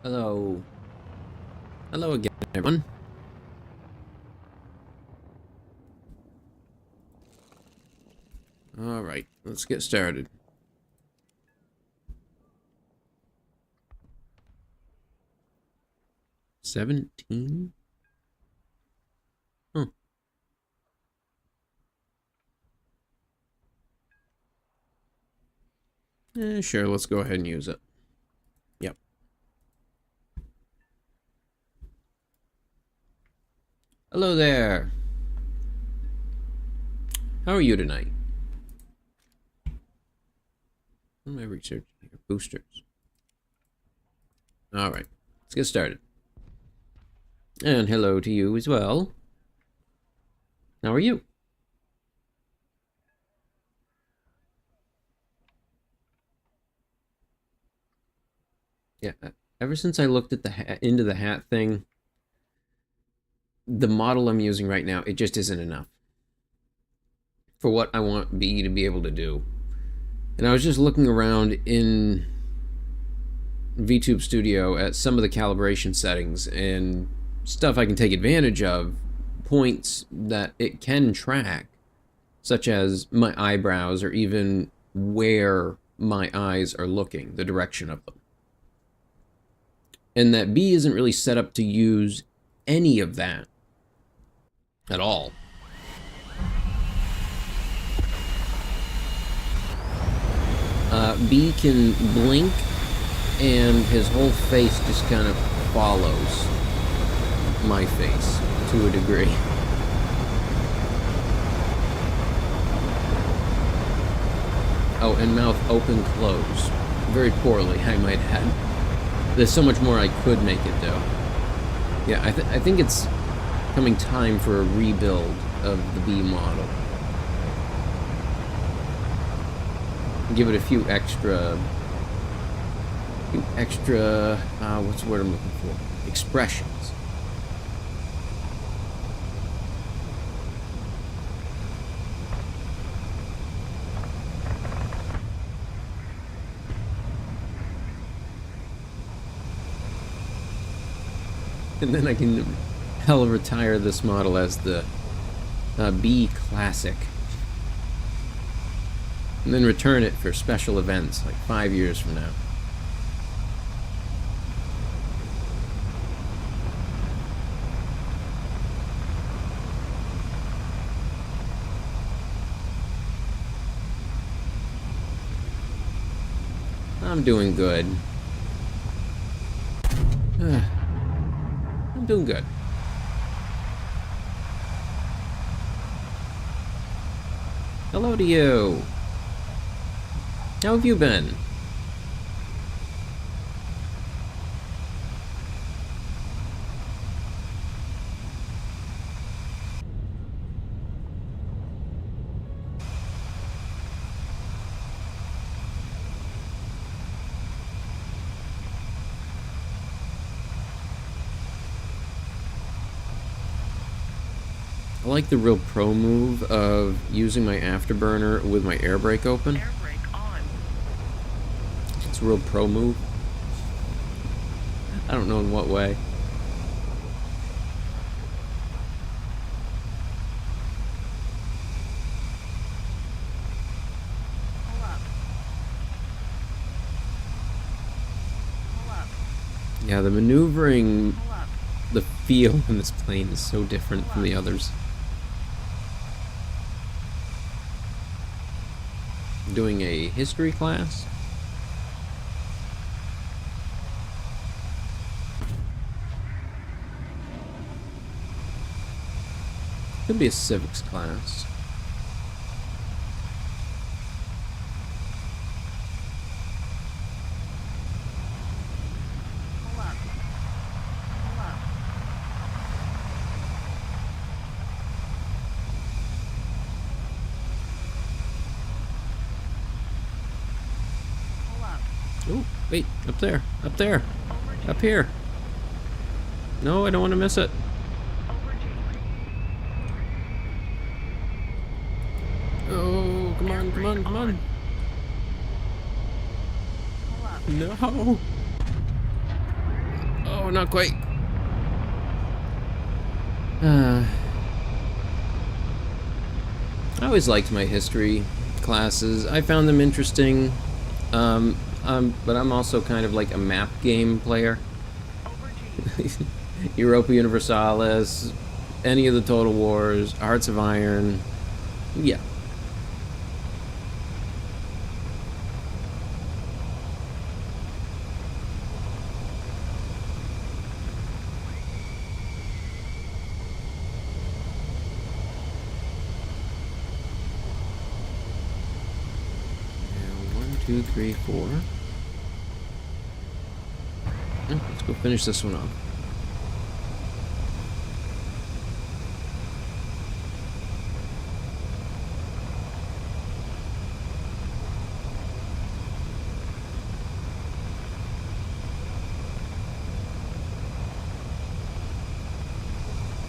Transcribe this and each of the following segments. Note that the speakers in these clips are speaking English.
Hello. Hello again, everyone. Alright, let's get started. $17? Huh. Sure, let's go ahead and use it. Yep. Hello there. How are you tonight? What am I researching here? Boosters. Alright, let's get started. And hello to you as well. How are you? Yeah, ever since I looked at the into the hat thing, the model I'm using right now, it just isn't enough for what I want B to be able to do. And I was just looking around in VTube Studio at some of the calibration settings and stuff I can take advantage of, points that it can track, such as my eyebrows or even where my eyes are looking, the direction of them. And that B isn't really set up to use any of that at all. B can blink and his whole face just kind of follows my face to a degree. Oh, and mouth open, close. Very poorly, I might add. There's so much more I could make it do. Yeah, I think it's coming time for a rebuild of the B model. Give it a few extra, what's the word I'm looking for? Expressions. And then I can hella retire this model as the B Classic. And then return it for special events, like 5 years from now. I'm doing good. I'm doing good. Hello to you. How have you been? I like the real pro move of using my afterburner with my air brake open. Air brake on. It's a real pro move. I don't know in what way. Pull up. Pull up. Yeah, the maneuvering, Pull up. the feel in this plane is so different from the others. Doing a history class. Could be a civics class. Pull up. Pull up. Pull up. Oh, wait, up there, up there, Over up here. No, I don't want to miss it. Over G. Oh, come on, come on, come on. Pull up. No. Oh, not quite. I always liked my history classes. I found them interesting. But I'm also kind of like a map game player. Over G. Europa Universalis, any of the Total Wars, Hearts of Iron. Yeah. Now, 1, 2, 3, 4. Let's go finish this one off.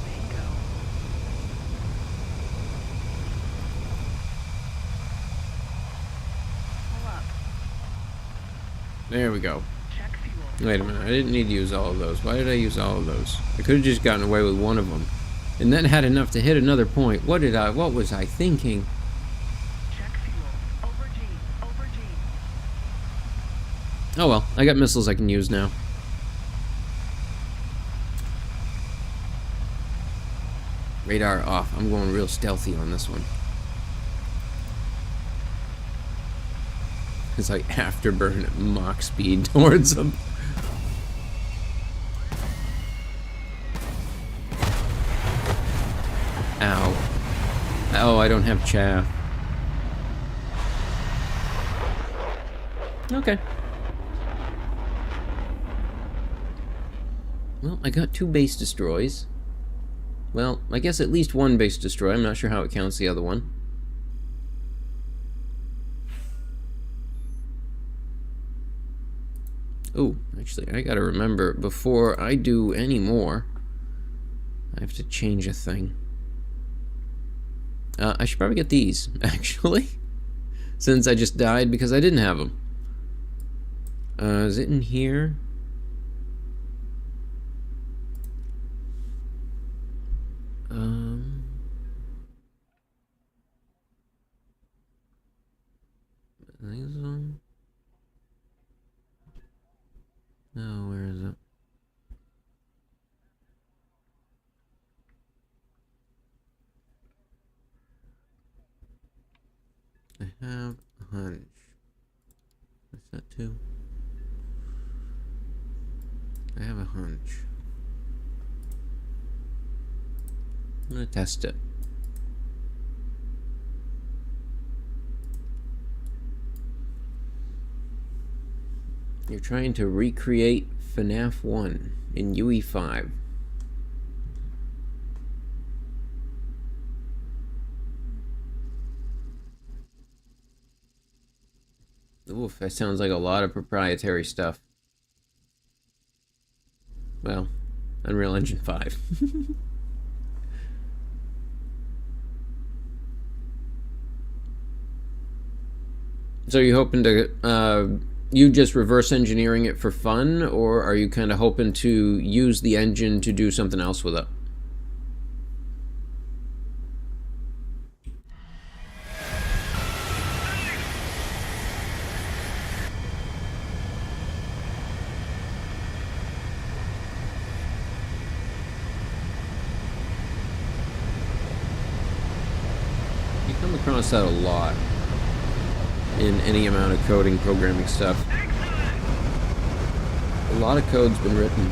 Bingo. Pull up. There we go. Check fuel. Wait a minute, I didn't need to use all of those. Why did I use all of those? I could have just gotten away with one of them. And then had enough to hit another point. What was I thinking? Check fuel. Over G. Over G. Oh well, I got missiles I can use now. Radar off. I'm going real stealthy on this one. It's like afterburn at Mach speed towards them. Ow. Oh, I don't have chaff. Okay. Well, I got 2 base destroys. Well, I guess at least 1 base destroy. I'm not sure how it counts the other one. Oh, actually, I gotta remember, before I do any more, I have to change a thing. I should probably get these, actually, since I just died because I didn't have them. Is it in here? These on? No, where is it? I have a hunch. Is that 2? I have a hunch. I'm gonna test it. You're trying to recreate FNAF 1 in UE5. Oof, that sounds like a lot of proprietary stuff. Well, Unreal Engine 5. So you hoping to, you just reverse engineering it for fun, or are you kind of hoping to use the engine to do something else with it? You come across that a lot in any amount of coding, programming stuff. A lot of code's been written.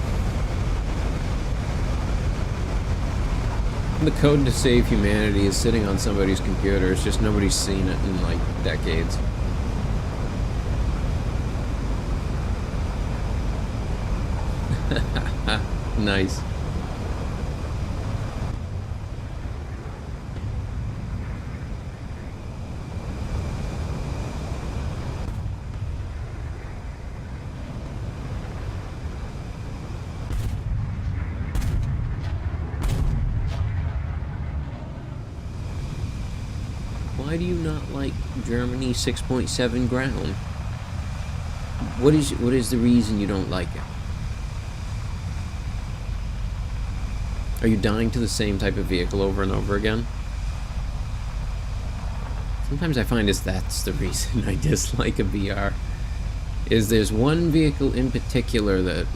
The code to save humanity is sitting on somebody's computer. It's just nobody's seen it in like decades. Nice. Why do you not like Germany 6.7 ground? What is the reason you don't like it? Are you dying to the same type of vehicle over and over again? Sometimes I find that's the reason I dislike a VR. Is there's one vehicle in particular that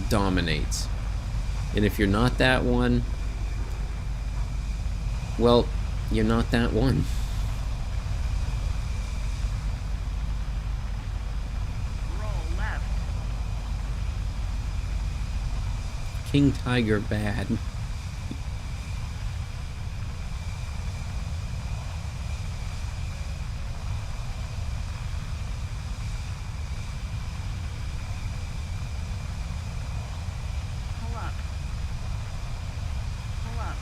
dominates. And if you're not that one, well, you're not that one. Roll left. King Tiger bad. Pull up. Pull up.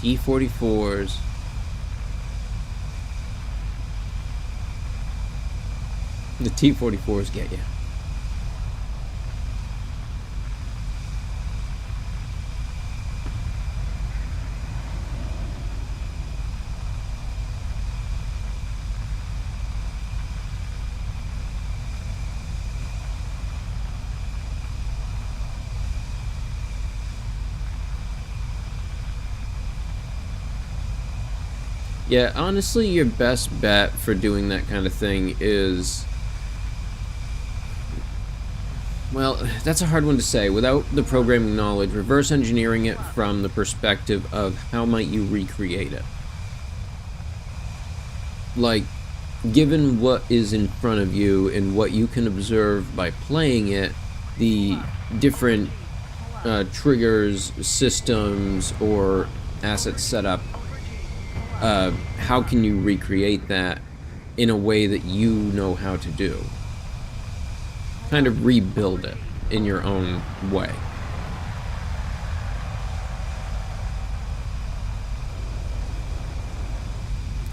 T-44s. The T-44s get you. Yeah, honestly, your best bet for doing that kind of thing is... Well, that's a hard one to say. Without the programming knowledge, reverse engineering it from the perspective of how might you recreate it. Like, given what is in front of you and what you can observe by playing it, the different triggers, systems, or asset setup, how can you recreate that in a way that you know how to do? Kind of rebuild it in your own way.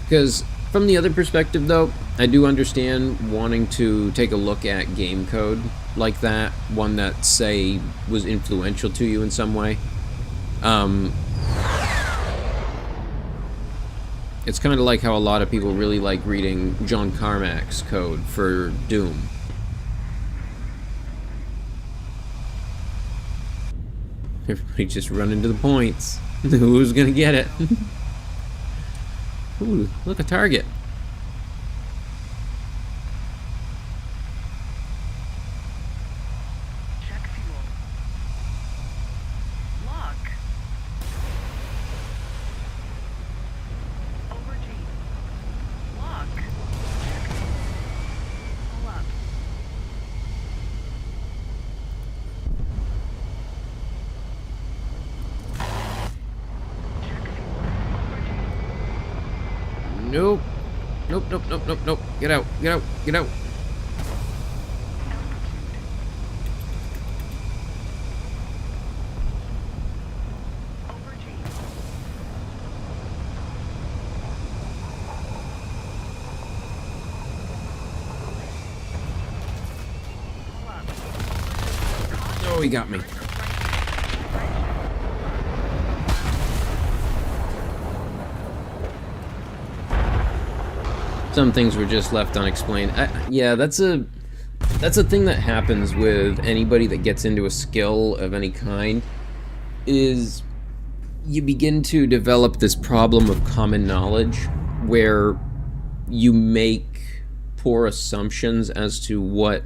Because from the other perspective, though, I do understand wanting to take a look at game code like that, one that, say, was influential to you in some way. It's kind of like how a lot of people really like reading John Carmack's code for Doom. Everybody just running to the points. Who's gonna get it? Ooh, look, a target. Check fuel. Lock. Over G. Lock. Check fuel. Pull up. Check fuel. Over G. Nope. Nope, nope, nope, nope, nope. Get out, get out, get out. Altitude. Over G. Pull up. Oh, he got me. Some things were just left unexplained. Yeah, that's a thing that happens with anybody that gets into a skill of any kind, is you begin to develop this problem of common knowledge where you make poor assumptions as to what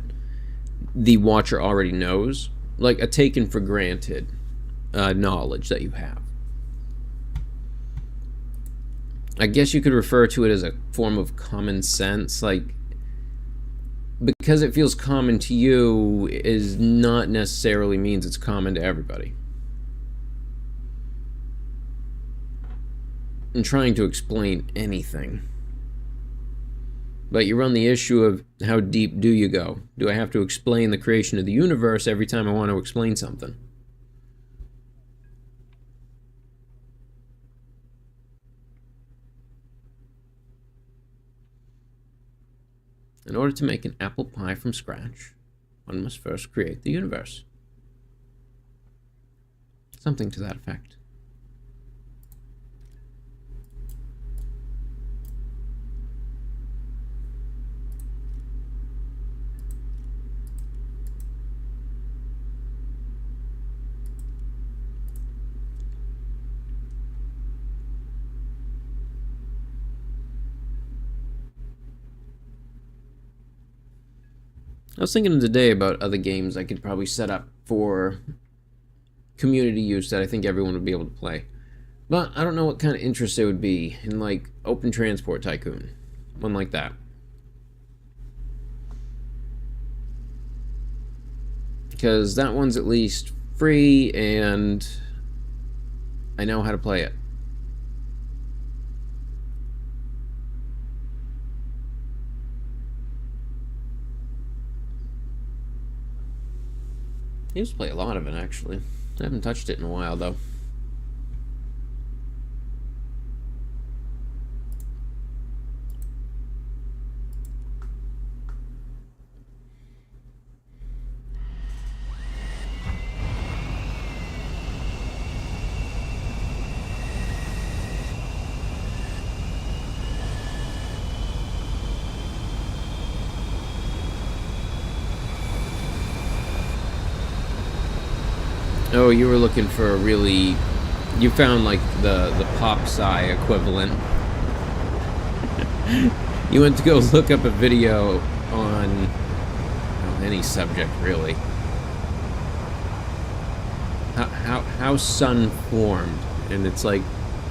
the watcher already knows, like a taken for granted knowledge that you have. I guess you could refer to it as a form of common sense, like, because it feels common to you is not necessarily means it's common to everybody. I'm trying to explain anything. But you run the issue of how deep do you go? Do I have to explain the creation of the universe every time I want to explain something? In order to make an apple pie from scratch, one must first create the universe. Something to that effect. I was thinking today about other games I could probably set up for community use that I think everyone would be able to play. But I don't know what kind of interest there would be in, like, Open Transport Tycoon. One like that. Because that one's at least free, and I know how to play it. I used to play a lot of it, actually. I haven't touched it in a while, though. Oh, you were looking for a really... You found, like, the pop-sci equivalent. You went to go look up a video on... well, any subject, really. How sun formed. And it's like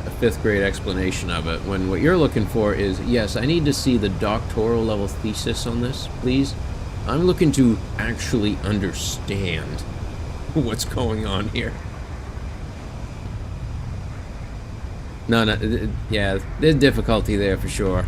a 5th grade explanation of it. When what you're looking for is, yes, I need to see the doctoral level thesis on this, please. I'm looking to actually understand what's going on here. No, yeah, there's difficulty there for sure.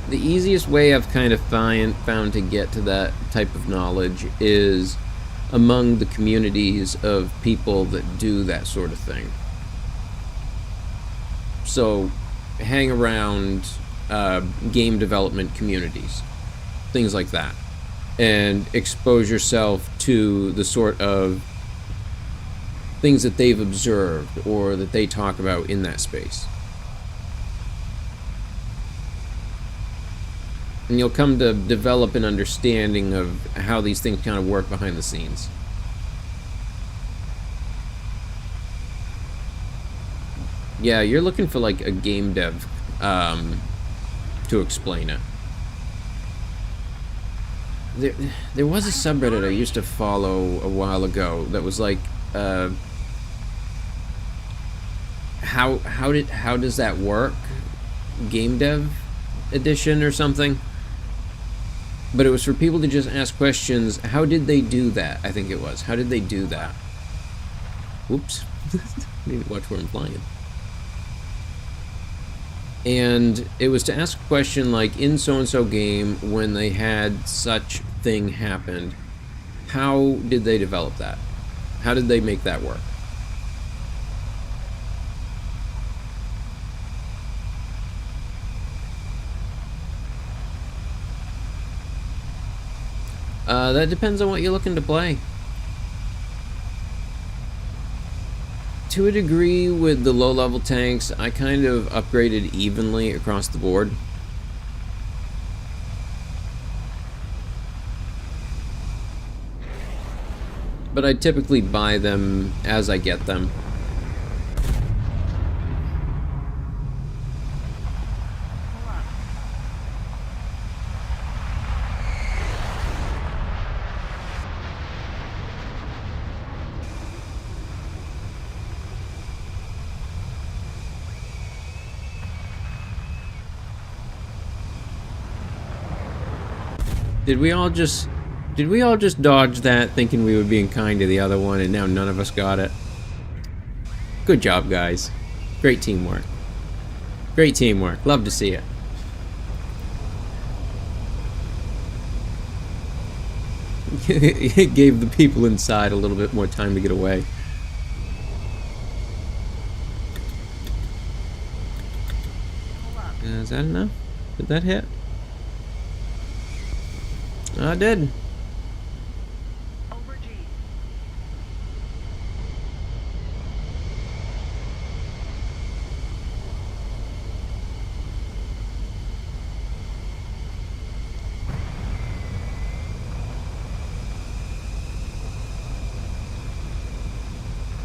The easiest way I've kind of found to get to that type of knowledge is among the communities of people that do that sort of thing. So, hang around game development communities, things like that, and expose yourself to the sort of things that they've observed or that they talk about in that space. And you'll come to develop an understanding of how these things kind of work behind the scenes. Yeah, you're looking for like a game dev to explain it. There was a subreddit I used to follow a while ago that was like, how does that work? Game dev edition or something? But it was for people to just ask questions. How did they do that? I think it was. How did they do that? Whoops. I need to watch where I'm flying. And it was to ask a question like, in so-and-so game, when they had such thing happen, how did they develop that? How did they make that work? That depends on what you're looking to play. To a degree, with the low-level tanks, I kind of upgraded evenly across the board. But I typically buy them as I get them. Did we all just dodge that thinking we were being kind to the other one and now none of us got it? Good job, guys. Great teamwork. Great teamwork. Love to see it. It gave the people inside a little bit more time to get away. Is that enough? Did that hit? I did. Over G.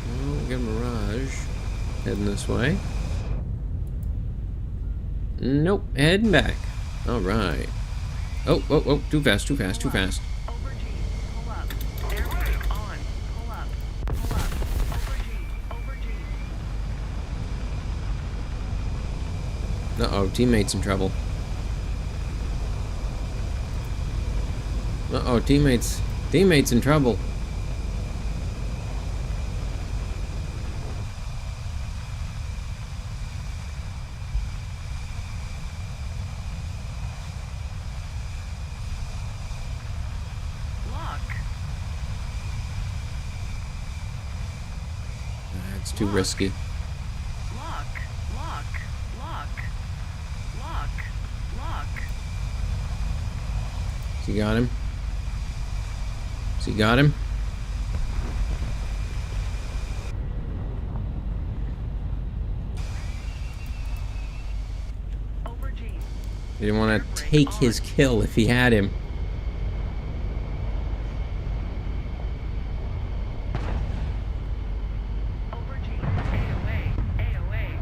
Oh, we got Mirage heading this way. Nope, heading back. Alright. Oh, too fast. Over G. Pull up. Airbrake on. Pull up. Over G. Uh-oh, teammate's in trouble. Uh-oh, teammate's in trouble. Lock. It's too risky. Lock. Has he got him? Has he got him? Over G. He didn't want to take his kill if he had him. Over G. AOA.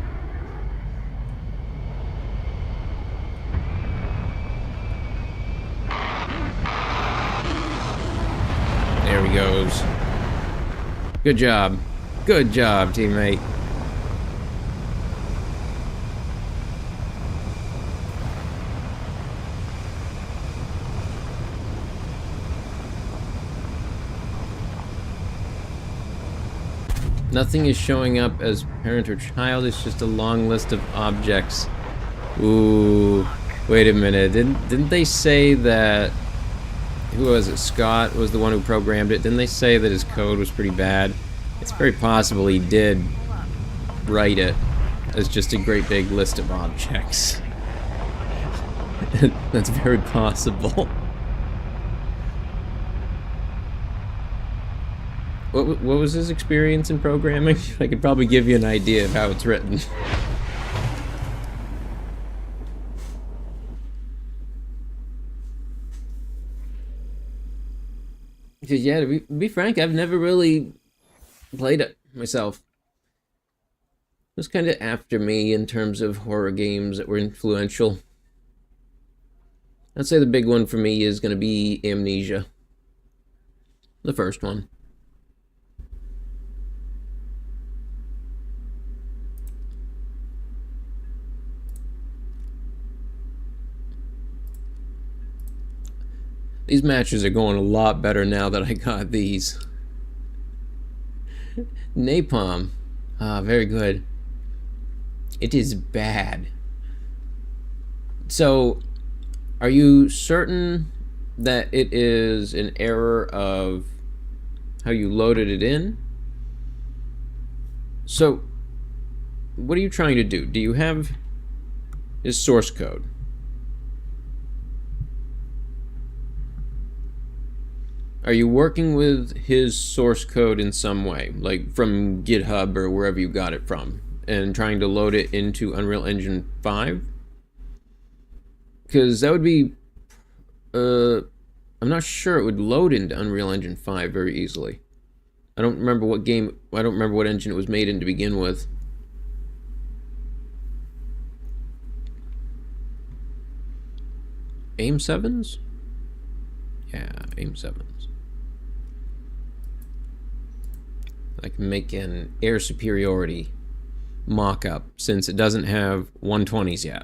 There he goes. Good job. Good job, teammate. Nothing is showing up as parent or child, it's just a long list of objects. Ooh. Wait a minute. Didn't they say that... Who was it? Scott was the one who programmed it. Didn't they say that his code was pretty bad? It's very possible he did write it as just a great big list of objects. That's very possible. What was his experience in programming? I could probably give you an idea of how it's written. Because, yeah, to be frank, I've never really played it myself. It was kind of after me in terms of horror games that were influential. I'd say the big one for me is going to be Amnesia. The first one. These matches are going a lot better now that I got these. Napalm. Ah, very good. It is bad. So, are you certain that it is an error of how you loaded it in? So, what are you trying to do? Do you have his source code? Are you working with his source code in some way, like from GitHub or wherever you got it from, and trying to load it into Unreal Engine 5? Because that would be, I'm not sure it would load into Unreal Engine 5 very easily. I don't remember what engine it was made in to begin with. AIM 7s? Yeah, AIM 7s. I can make an air superiority mock-up since it doesn't have 120s yet.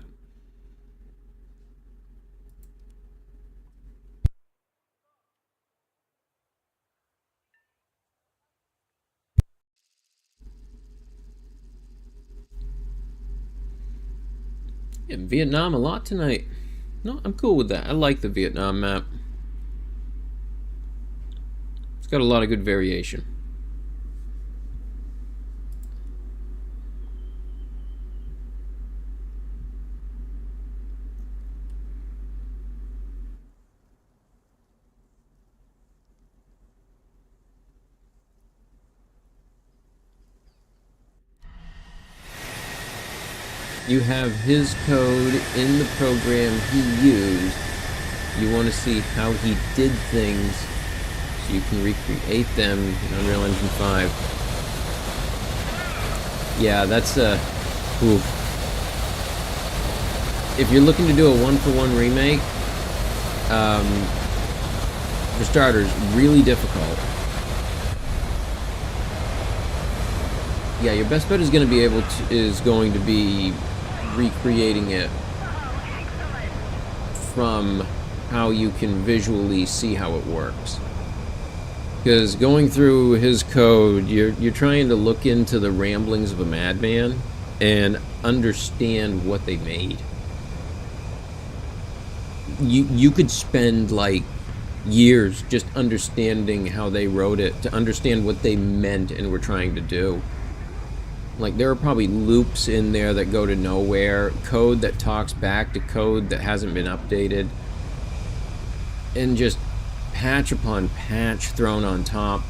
Yeah, Vietnam a lot tonight. No, I'm cool with that. I like the Vietnam map. It's got a lot of good variation. You have his code in the program he used. You want to see how he did things so you can recreate them in Unreal Engine 5. Yeah, that's oof. If you're looking to do a one-for-one remake, for starters, really difficult. Yeah, your best bet is going to be recreating it from how you can visually see how it works. Because going through his code, you're trying to look into the ramblings of a madman and understand what they made. You could spend like years just understanding how they wrote it, to understand what they meant and were trying to do. Like, there are probably loops in there that go to nowhere, code that talks back to code that hasn't been updated, and just patch upon patch thrown on top.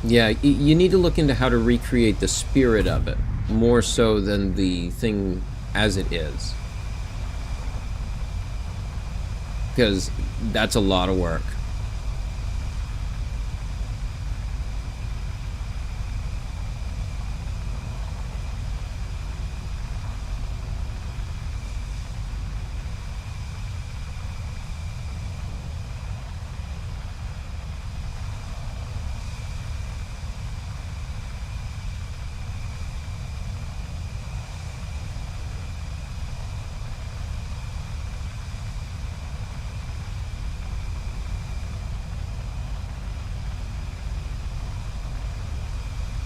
Yeah, you need to look into how to recreate the spirit of it, more so than the thing as it is. Because that's a lot of work.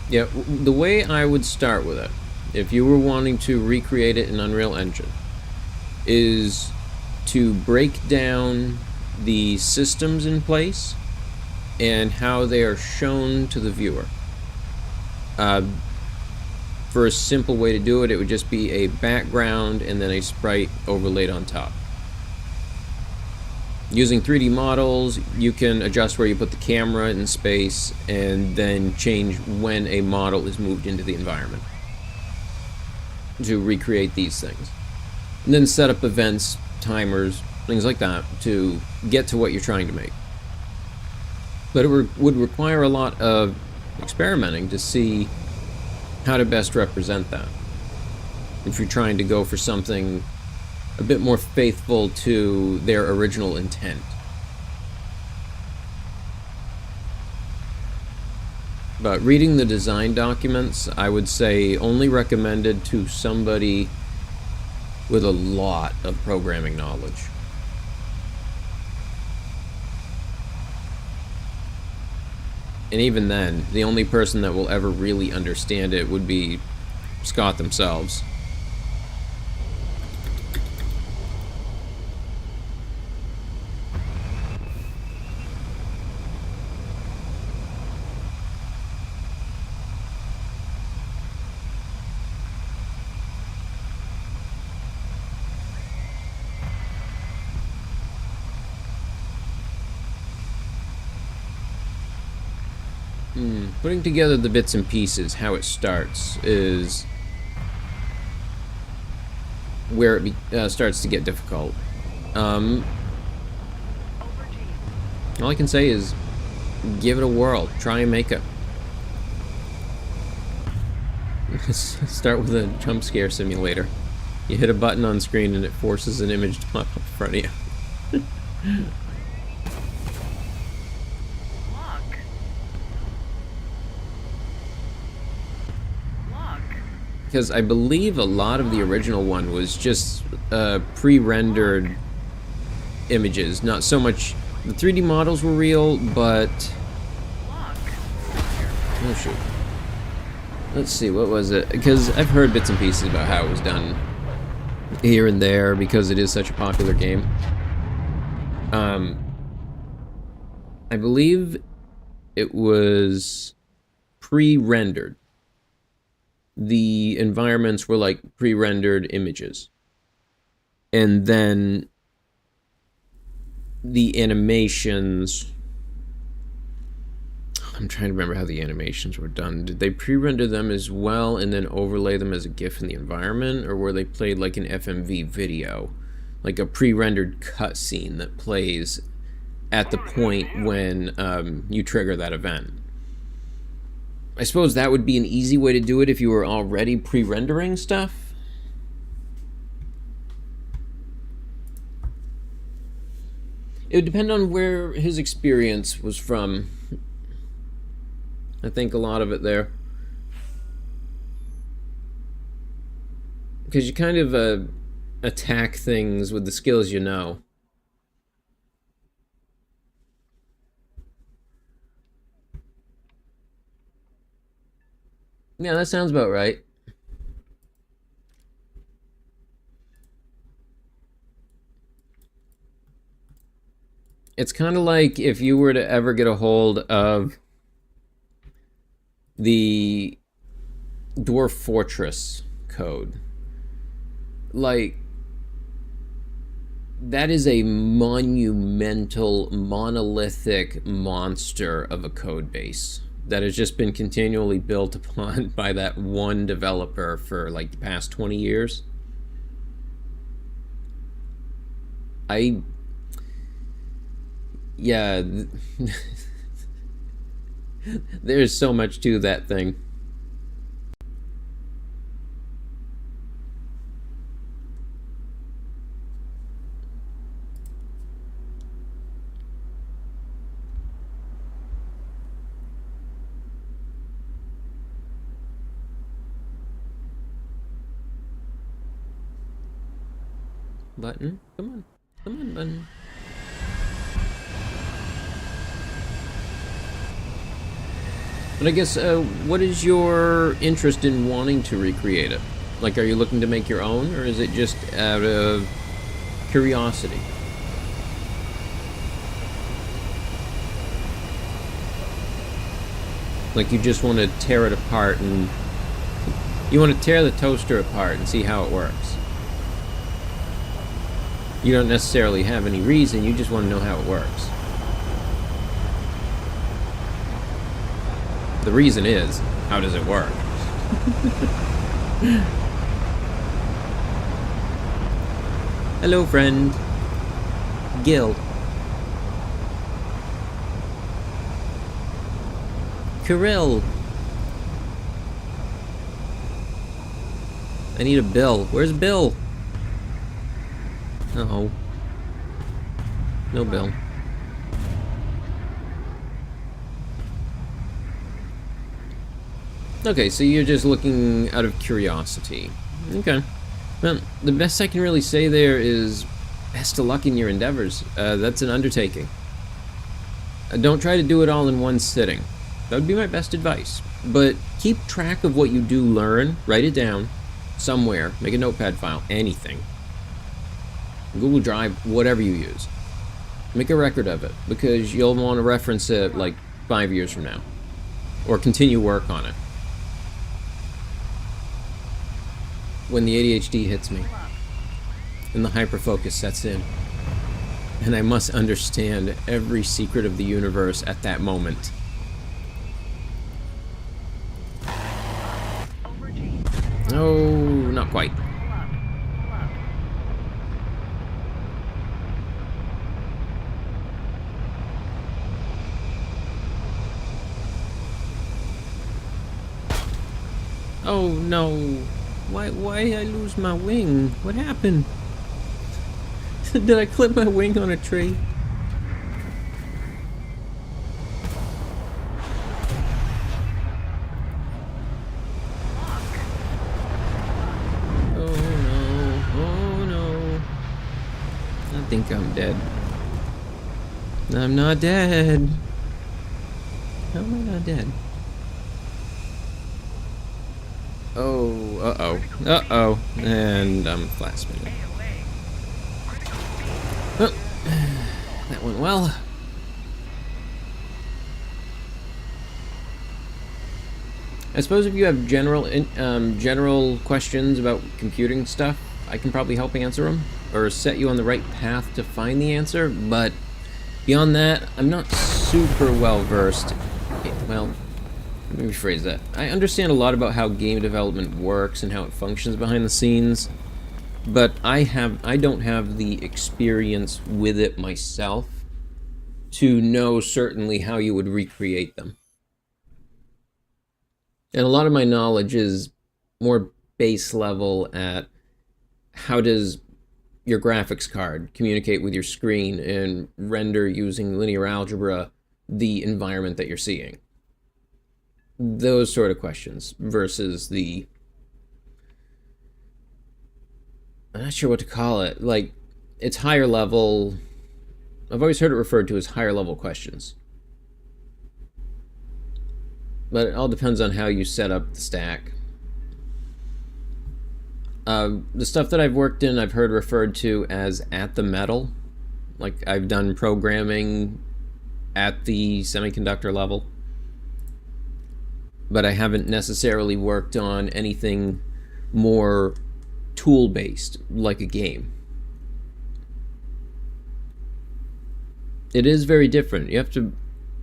Yeah, the way I would start with it, if you were wanting to recreate it in Unreal Engine, is to break down the systems in place and how they are shown to the viewer. For a simple way to do it, it would just be a background and then a sprite overlaid on top. Using 3D models, you can adjust where you put the camera in space and then change when a model is moved into the environment to recreate these things. And then set up events, timers, things like that to get to what you're trying to make. But it would require a lot of experimenting to see how to best represent that. If you're trying to go for something a bit more faithful to their original intent. But reading the design documents, I would say only recommended to somebody with a lot of programming knowledge. And even then, the only person that will ever really understand it would be Scott themselves. Putting together the bits and pieces, how it starts, is where it starts to get difficult. All I can say is give it a whirl. Try and make it. Start with a jump scare simulator. You hit a button on screen and it forces an image to pop up in front of you. Because I believe a lot of the original one was just pre-rendered images. Not so much... The 3D models were real, but... Oh, shoot. Let's see, what was it? Because I've heard bits and pieces about how it was done here and there, because it is such a popular game. I believe it was pre-rendered. The environments were like pre-rendered images. And then the animations... I'm trying to remember how the animations were done. Did they pre-render them as well and then overlay them as a GIF in the environment? Or were they played like an FMV video? Like a pre-rendered cutscene that plays at the point when you trigger that event? I suppose that would be an easy way to do it if you were already pre-rendering stuff. It would depend on where his experience was from. I think a lot of it there. Because you kind of attack things with the skills you know. Yeah, that sounds about right. It's kind of like if you were to ever get a hold of the Dwarf Fortress code. Like, that is a monumental, monolithic monster of a code base that has just been continually built upon by that one developer for like the past 20 years. Yeah, there's so much to that thing. Button, come on, button. But I guess, what is your interest in wanting to recreate it? Like, are you looking to make your own, or is it just out of curiosity? Like, you just want to tear it apart and... You want to tear the toaster apart and see how it works. You don't necessarily have any reason, you just want to know how it works. The reason is, how does it work? Hello, friend. Gil. Kirill. I need a Bill. Where's Bill? Uh-oh. No Bill. Okay, so you're just looking out of curiosity. Okay. Well, the best I can really say there is best of luck in your endeavors. That's an undertaking. Don't try to do it all in one sitting. That would be my best advice. But keep track of what you do learn, write it down somewhere, make a notepad file, anything. Google Drive, whatever you use. Make a record of it, because you'll want to reference it like 5 years from now. Or continue work on it. When the ADHD hits me, and the hyperfocus sets in, and I must understand every secret of the universe at that moment. Oh, not quite. Oh no. Why I lose my wing? What happened? Did I clip my wing on a tree? Oh no, oh no. I think I'm dead. I'm not dead. How am I not dead? Oh, uh-oh. Uh-oh. And I'm flat spinning. Oh, that went well. I suppose if you have general questions about computing stuff, I can probably help answer them, or set you on the right path to find the answer, but beyond that, I'm not super well versed. Well, let me rephrase that. I understand a lot about how game development works and how it functions behind the scenes, but I don't have the experience with it myself to know certainly how you would recreate them. And a lot of my knowledge is more base level at how does your graphics card communicate with your screen and render using linear algebra the environment that you're seeing. Those sort of questions versus the, I'm not sure what to call it. Like, it's higher level. I've always heard it referred to as higher level questions. But it all depends on how you set up the stack. The stuff that I've worked in, I've heard referred to as at the metal. Like, I've done programming at the semiconductor level. But I haven't necessarily worked on anything more tool-based, like a game. It is very different. You have to,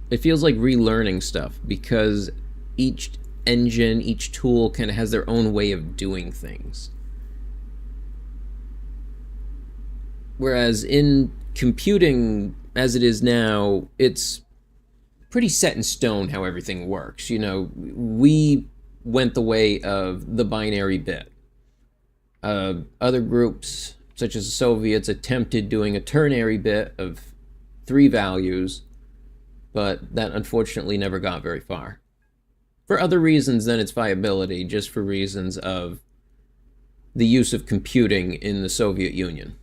it feels like relearning stuff because each engine, each tool kind of has their own way of doing things. Whereas in computing as it is now, it's pretty set in stone how everything works. You know, we went the way of the binary bit. Other groups, such as the Soviets, attempted doing a ternary bit of 3 values, but that unfortunately never got very far. For other reasons than its viability, just for reasons of the use of computing in the Soviet Union.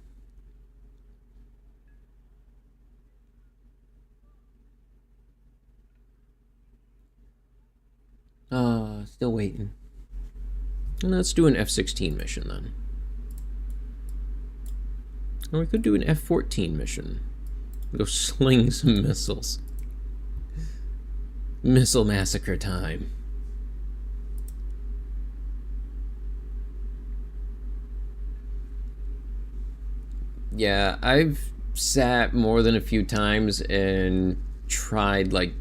Still waiting. Let's do an F-16 mission then. Or we could do an F-14 mission. Go sling some missiles. Missile massacre time. Yeah, I've sat more than a few times and tried like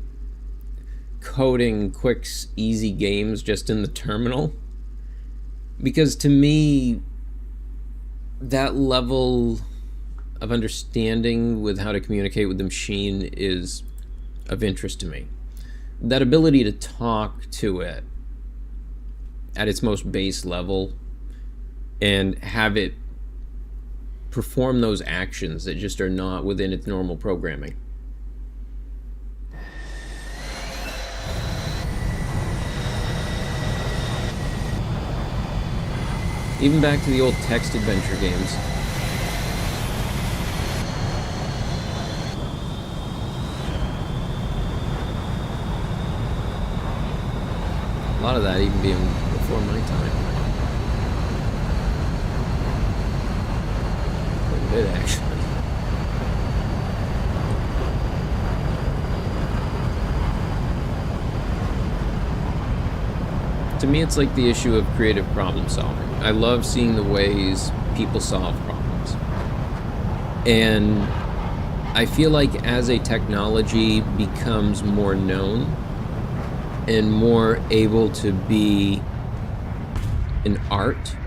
coding quick, easy games just in the terminal. Because to me, that level of understanding with how to communicate with the machine is of interest to me. That ability to talk to it at its most base level and have it perform those actions that just are not within its normal programming. Even back to the old text adventure games. A lot of that even being before my time. Quite a bit, actually. To me, it's like the issue of creative problem solving. I love seeing the ways people solve problems. And I feel like as a technology becomes more known and more able to be an art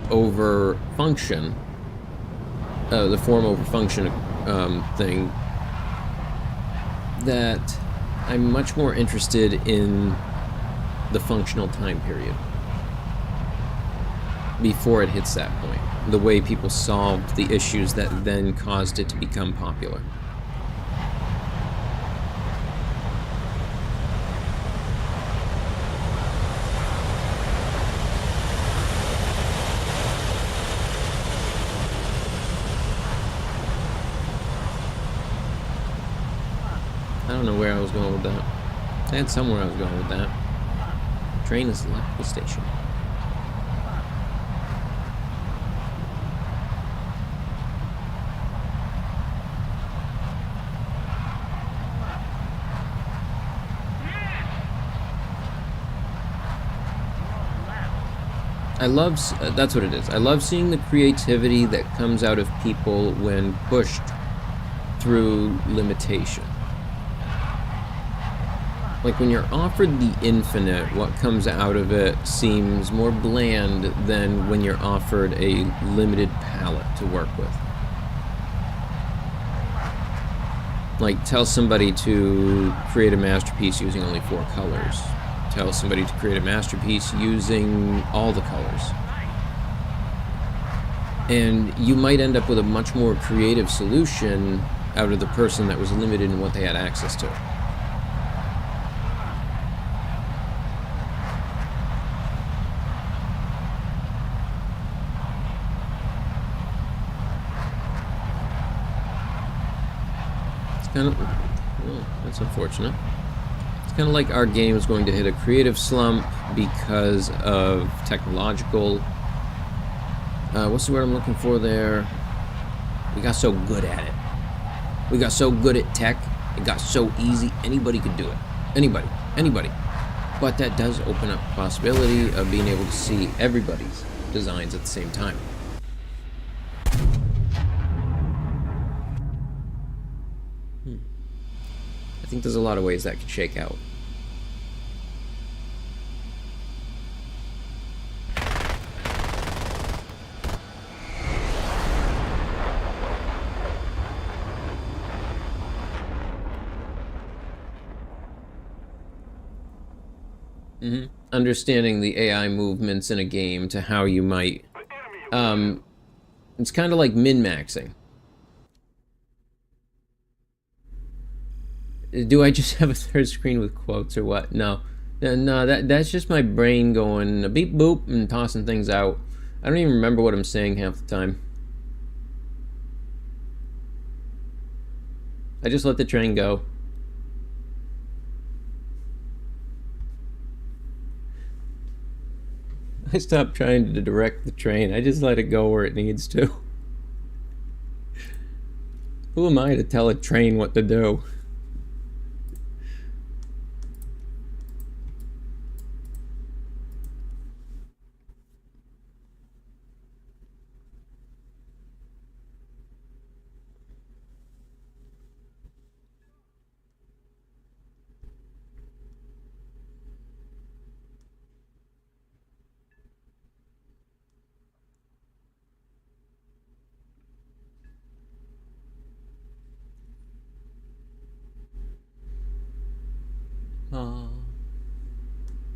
over function, the form over function thing, that I'm much more interested in the functional time period before it hits that point. The way people solved the issues that then caused it to become popular. I don't know where I was going with that. I had somewhere I was going with that. Train has left the station. I love, that's what it is. I love seeing the creativity that comes out of people when pushed through limitation. Like when you're offered the infinite, what comes out of it seems more bland than when you're offered a limited palette to work with. Like tell somebody to create a masterpiece using only 4 colors. tell somebody to create a masterpiece using all the colors. And you might end up with a much more creative solution out of the person that was limited in what they had access to. It's kind of... well, that's unfortunate. It's kind of like our game is going to hit a creative slump because of technological... what's the word I'm looking for there? We got so good at it. We got so good at tech. It got so easy. Anybody could do it. Anybody. But that does open up the possibility of being able to see everybody's designs at the same time. I think there's a lot of ways that could shake out. Understanding the AI movements in a game to how you might... it's kind of like min-maxing. Do I just have a third screen with quotes or what? No, that's just my brain going beep boop and tossing things out. I don't even remember what I'm saying half the time. I just let the train go. I stopped trying to direct the train. I just let it go where it needs to. Who am I to tell a train what to do?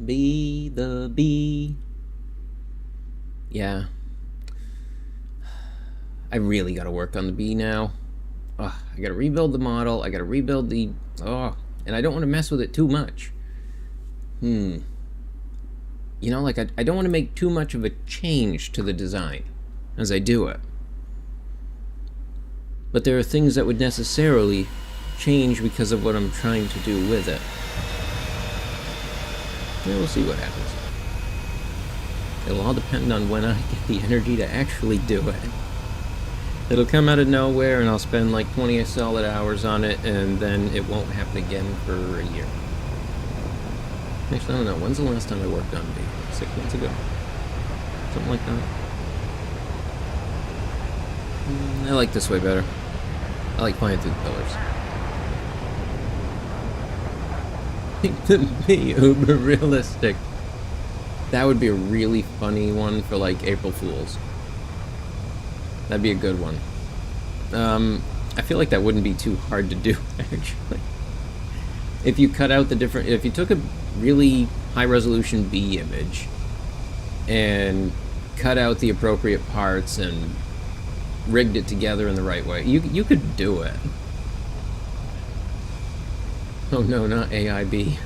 Be the bee. Yeah. I really gotta work on the bee now. I gotta rebuild the model. I gotta rebuild the... and I don't want to mess with it too much. You know, like, I don't want to make too much of a change to the design as I do it. But there are things that would necessarily change because of what I'm trying to do with it. Yeah, we'll see what happens. It'll all depend on when I get the energy to actually do it. It'll come out of nowhere and I'll spend like 20 solid hours on it and then it won't happen again for a year. Actually, I don't know. When's the last time I worked on B? 6 months ago? Something like that. I like this way better. I like flying through the pillars. To be uber realistic. That would be a really funny one for like April Fools. That'd be a good one. I feel like that wouldn't be too hard to do, actually. If you cut out the different... if you took a really high-resolution B image and cut out the appropriate parts and rigged it together in the right way, you could do it. Oh no, not AIB.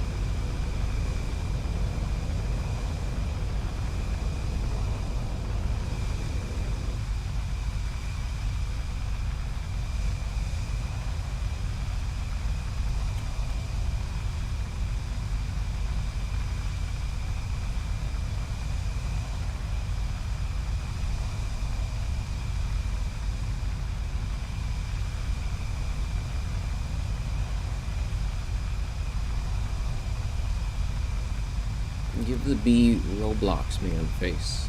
Give the bee Roblox man face.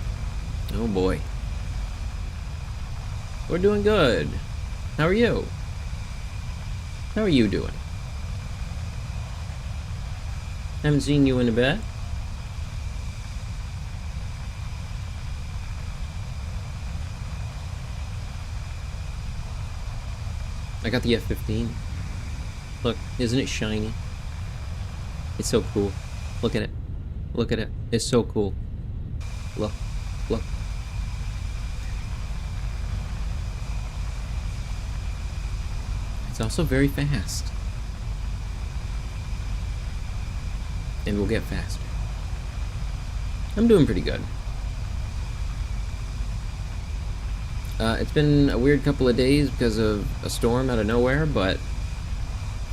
Oh boy. We're doing good. How are you? How are you doing? Haven't seen you in a bit. I got the F-15. Look, isn't it shiny? It's so cool. Look at it. Look at it. It's so cool. Look. Look. It's also very fast. And we'll get faster. I'm doing pretty good. It's been a weird couple of days because of a storm out of nowhere, but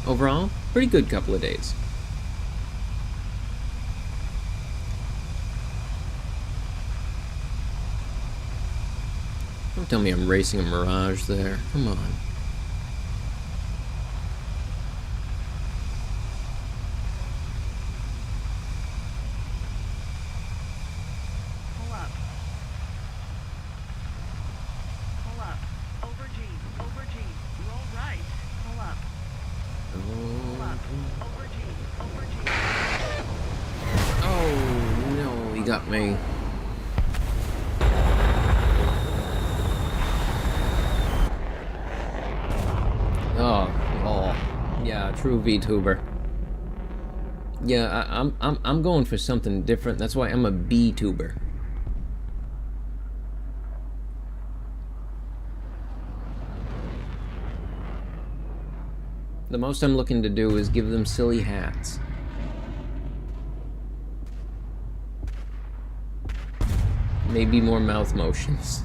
overall, pretty good couple of days. Don't tell me I'm racing a Mirage there. Come on. Pull up. Pull up. Over G. Over G. Roll right. Pull up. Pull up. Over G. Over G. Oh, no, he got me. Yeah, true VTuber. Yeah, I'm going for something different. That's why I'm a B-tuber. The most I'm looking to do is give them silly hats. Maybe more mouth motions.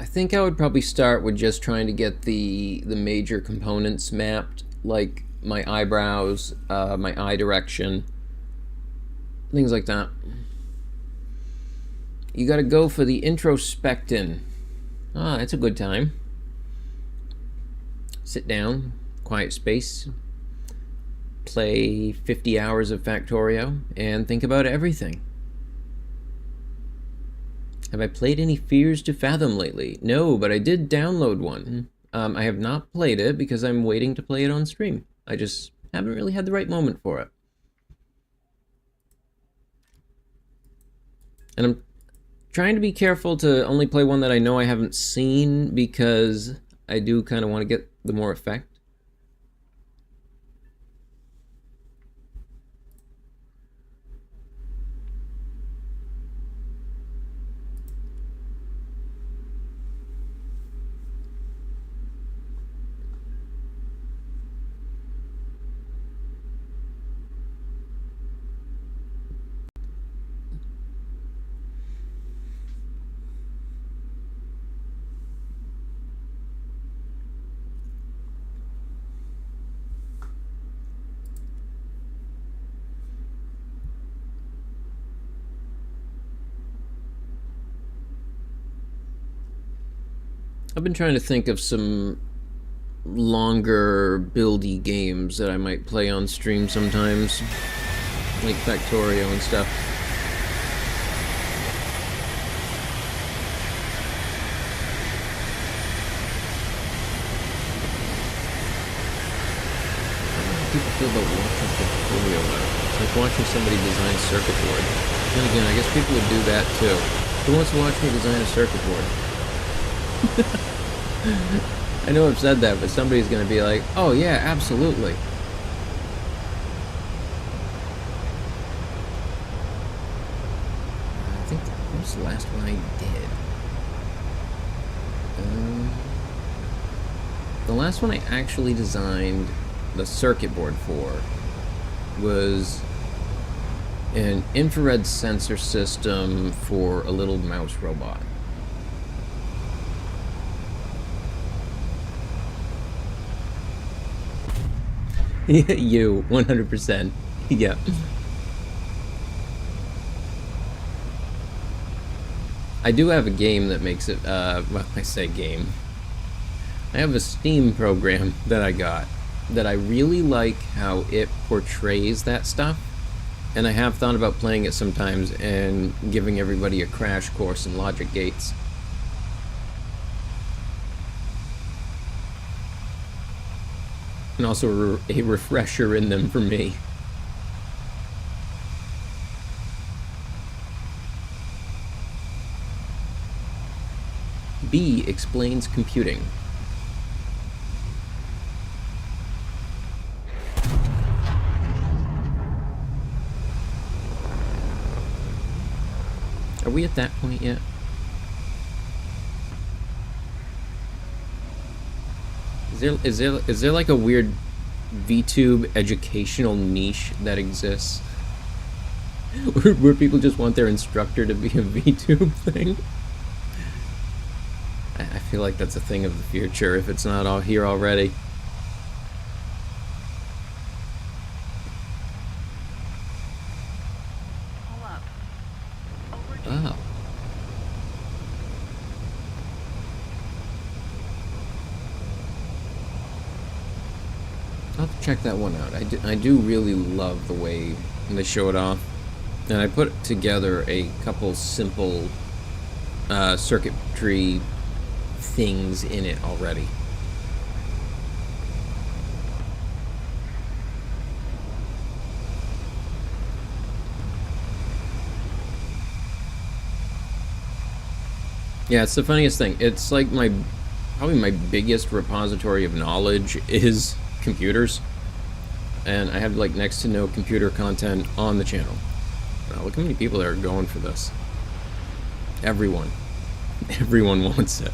I think I would probably start with just trying to get the major components mapped, like my eyebrows, my eye direction, things like that. You gotta go for the introspectin. Ah, it's a good time. Sit down, quiet space, play 50 hours of Factorio, and think about everything. Have I played any Fears to Fathom lately? No, but I did download one. I have not played it because I'm waiting to play it on stream. I just haven't really had the right moment for it. And I'm trying to be careful to only play one that I know I haven't seen because I do kind of want to get the more effect. I've been trying to think of some longer buildy games that I might play on stream sometimes, like Factorio and stuff. People feel about watching Factorio now. It's like watching somebody design a circuit board. Then again, I guess people would do that too. Who wants to watch me design a circuit board? I know I've said that, but somebody's gonna be like, oh yeah, absolutely. I think that was the last one I did. The last one I actually designed the circuit board for was an infrared sensor system for a little mouse robot. You, 100%. Yeah. I do have a game that makes it, well, I say game. I have a Steam program that I got that I really like how it portrays that stuff. And I have thought about playing it sometimes and giving everybody a crash course in logic gates. And also a refresher in them for me. B explains computing. Are we at that point yet? Is there like a weird VTube educational niche that exists? Where people just want their instructor to be a VTube thing? I feel like that's a thing of the future if it's not all here already. Pull up. Over G. Oh. I'll have to check that one out. I do really love the way they show it off. And I put together a couple simple circuitry things in it already. Yeah, it's the funniest thing. It's like probably my biggest repository of knowledge is computers. And I have like next to no computer content on the channel. Wow, look how many people are going for this. Everyone. Everyone wants it.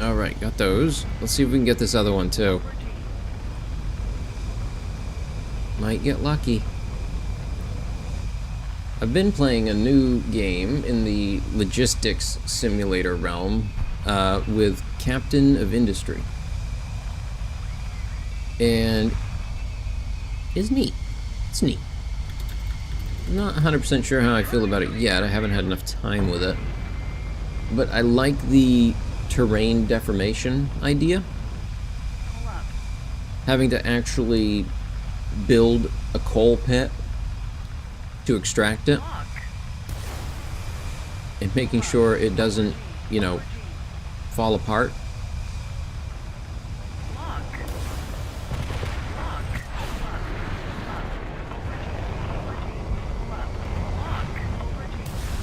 Alright, got those. Let's see if we can get this other one too. Over G. Might get lucky. I've been playing a new game in the logistics simulator realm with Captain of Industry. And it's neat. It's neat. I'm not 100% sure how I feel about it yet. I haven't had enough time with it. But I like the terrain deformation idea. Pull up. Having to actually build a coal pit to extract it Lock. and making sure it doesn't, you know, Over G. fall apart. Lock. Lock. Pull up. Over G. Over G. Pull up. Lock. Over G.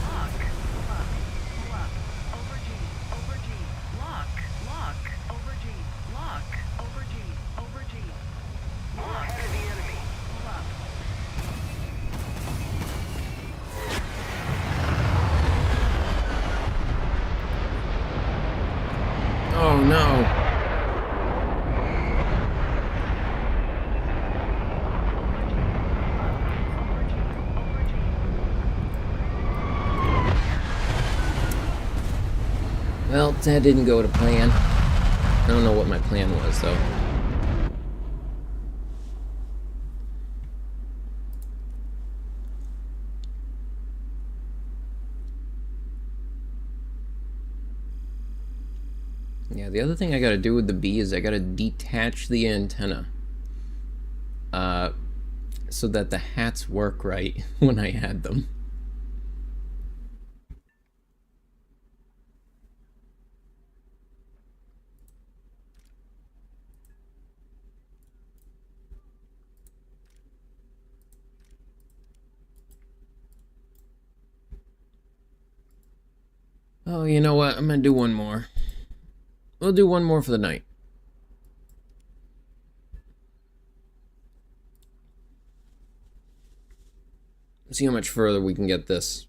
Lock. Pull up. Pull up. Over G. Over G. Lock. Lock. Over G. Lock. Over G. Over G. Lock. Ahead of the enemy. Pull up. Oh no. Over G. Over G. Well, that didn't go to plan. I don't know what my plan was though. Yeah, the other thing I gotta do with the bee is I gotta detach the antenna. So that the hats work right when I add them. Oh, you know what? I'm gonna do one more. We'll do one more for the night. See how much further we can get this.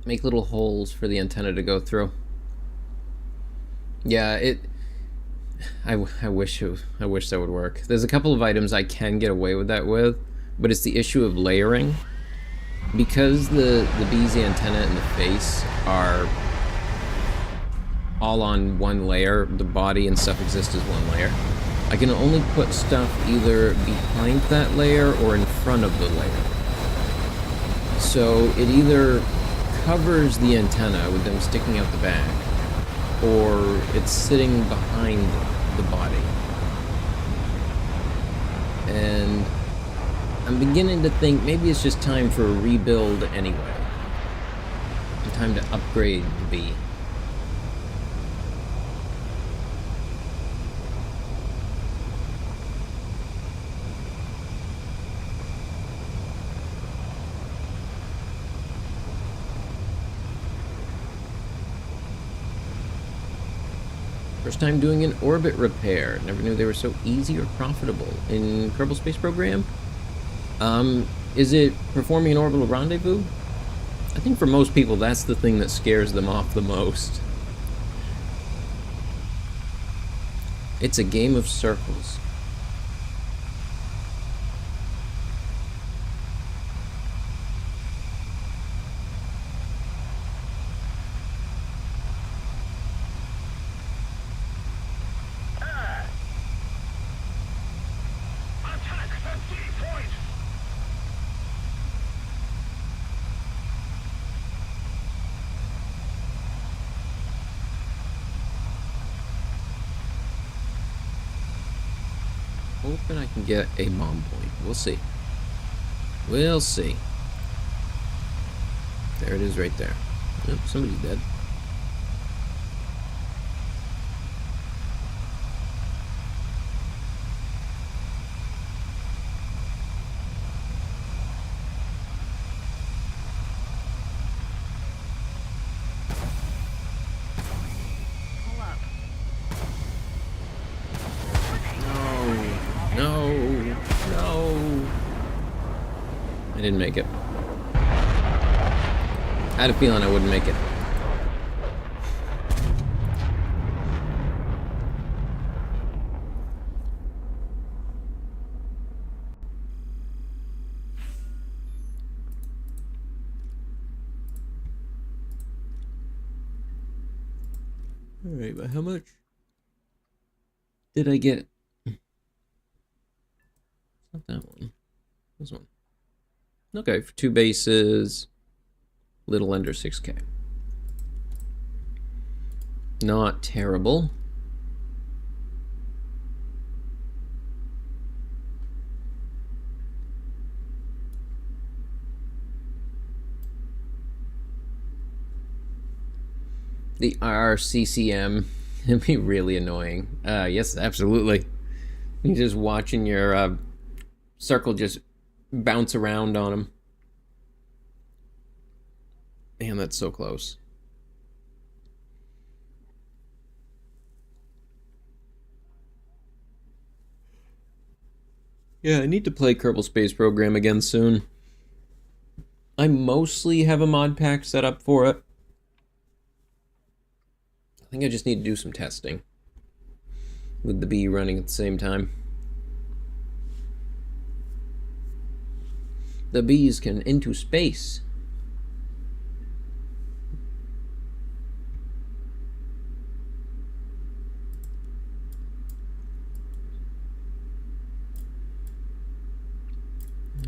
Make little holes for the antenna to go through. Yeah, I wish that would work. There's a couple of items I can get away with that with, but it's the issue of layering. Because the bee's antenna and the face are all on one layer, the body and stuff exist as one layer. I can only put stuff either behind that layer or in front of the layer. So it either covers the antenna with them sticking out the back, or it's sitting behind the body. And I'm beginning to think maybe it's just time for a rebuild anyway. Time to upgrade the bee. First time doing an orbit repair. Never knew they were so easy or profitable in Kerbal Space Program. Is it performing an orbital rendezvous? I think for most people that's the thing that scares them off the most. It's a game of circles. Hoping I can get a bomb point. We'll see. We'll see. There it is right there. Oh, somebody's dead. Pull up. No. I didn't make it. I had a feeling I wouldn't make it. Alright, but how much did I get? Not that one. This one. Okay, for 2 bases, little under 6K. Not terrible. The RCCM can be really annoying. Yes, absolutely. You're just watching your circle just bounce around on him. Man, that's so close. Yeah, I need to play Kerbal Space Program again soon. I mostly have a mod pack set up for it. I think I just need to do some testing with the bee running at the same time. The bees can into space.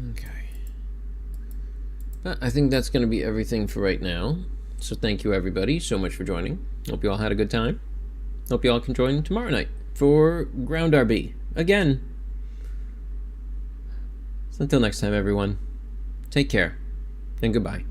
Okay. But I think that's going to be everything for right now. So thank you everybody so much for joining. Hope you all had a good time. Hope you all can join tomorrow night for Ground RB again. So until next time everyone, take care and goodbye.